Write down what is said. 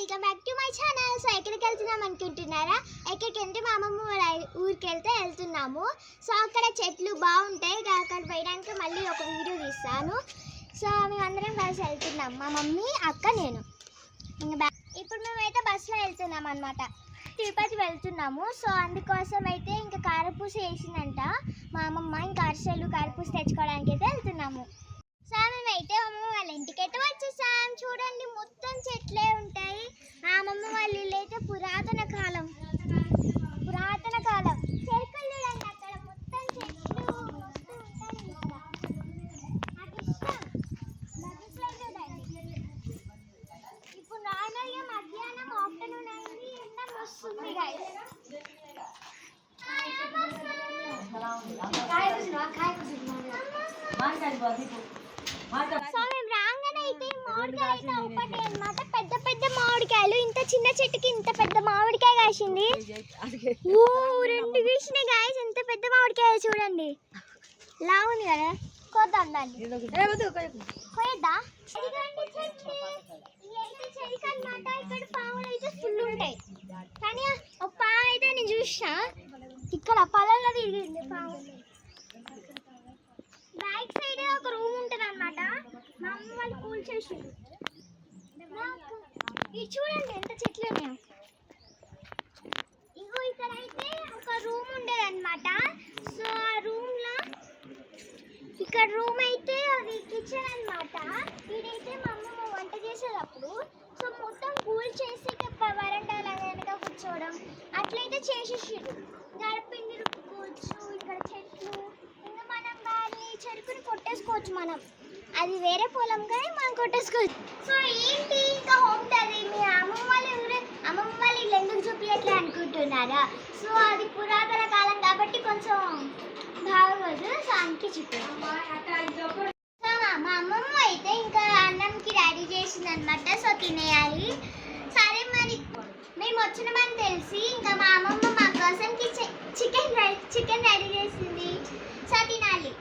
Welcome back to my channel. So ఎక్కడికి వెళ్తున్నాం అనుకుంటున్నారా? ఎక్కడికంటే మా అమ్మమ్మ వాళ్ళ ఊరికి వెళ్తున్నాము. సో అక్కడ చెట్లు బాగుంటాయి, అక్కడ పోయడానికి మళ్ళీ ఒక వీడియో తీస్తాను. సో మేమందరం కలిసి వెళ్తున్నాం, మా మమ్మీ, అక్క, నేను. ఇంకా ఇప్పుడు మేమైతే బస్సులో వెళ్తున్నాం అనమాట, తిరుపతి వెళ్తున్నాము. సో అందుకోసం అయితే ఇంకా కారపూస వేసిందంట మా అమ్మమ్మ, ఇంకా అరిసెలు కారపూస తెచ్చుకోవడానికి అయితే వెళ్తున్నాము. సో మేమైతే అమ్మమ్మ వాళ్ళ ఇంటికైతే వచ్చేసాం. చూడండి, మొత్తం చెట్లే ఉంటాయి. ఆ అమ్మమ్మ వాళ్ళ ఇల్లు అయితే పురాతన కాలం చెరుకులు చూడండి, అక్కడ మొత్తం చెట్లు మొత్తం ఉంటాయి. నాకు ఇష్టం. ఇప్పుడు నార్మల్గా మధ్యాహ్నం ఆఫ్టర్నూన్ అయింది, ఎండ వస్తుంది. సో మేము రాగానే అయితే మామిడికాయలు అయితే ఒకటి అనమాట, పెద్ద పెద్ద మామిడికాయలు. ఇంత చిన్న చెట్టుకి ఇంత పెద్ద మామిడికాయ కాసింది. ఓ, రెండు గీసినాయి గాయస్. ఎంత పెద్ద మామిడికాయ చూడండి, లావుంది కదా. కోద్దాం దాన్ని, కోయద్దా? చెరుకు అనమాట. ఇక్కడ పాములు అయితే ఫుల్ ఉంటాయి, కానీ ఒక పాము అయితే నేను చూసా ఇక్కడ పొలంలో తిరిగింది పాము. బ్యాక్ సైడ్ ఒక రూమ్ ఉంటుంది అనమాట, మా అమ్మ వాళ్ళు కూల్ చేసి. ఇది చూడండి ఎంత చెట్లు ఉన్నాయో. ఇంకో ఇక్కడ అయితే ఒక రూమ్ ఉండేది అనమాట. సో ఆ రూమ్ లో ఇక్కడ రూమ్ అయితే అది కిచెన్ అనమాట. ఇదైతే మా అమ్మమ్మ వంట చేసేటప్పుడు సో మొత్తం కూల్ చేసి వరండాల వెనక కూర్చోవడం అట్లయితే చేసేసారు. గడపిండి రుబ్బుకోవచ్చు, ఇక్కడ చెట్లు. ఇంకా మనం దాన్ని చెరుకుని కొట్టేసుకోవచ్చు. మనం అది వేరే పొలం కానీ మనం కొట్టేసుకోవచ్చు. సో ఏంటి ఇంకా హోమ్ అది మీ అమ్మమ్మ వాళ్ళ ఇల్లు ఎందుకు చూపించట్లే అనుకుంటున్నారా? సో అది పురాతన కాలం కాబట్టి కొంచెం బాగోదు, సో అందుకే చూపించాను. సో మా అమ్మమ్మ అయితే ఇంకా అన్నంకి రెడీ చేసింది అనమాట. సో తినేయాలి. సరే మరి మేము వచ్చినామని తెలిసి ఇంకా మా అమ్మమ్మ మా కోసంకి చికెన్ రెడీ చేసింది. సో తినాలి.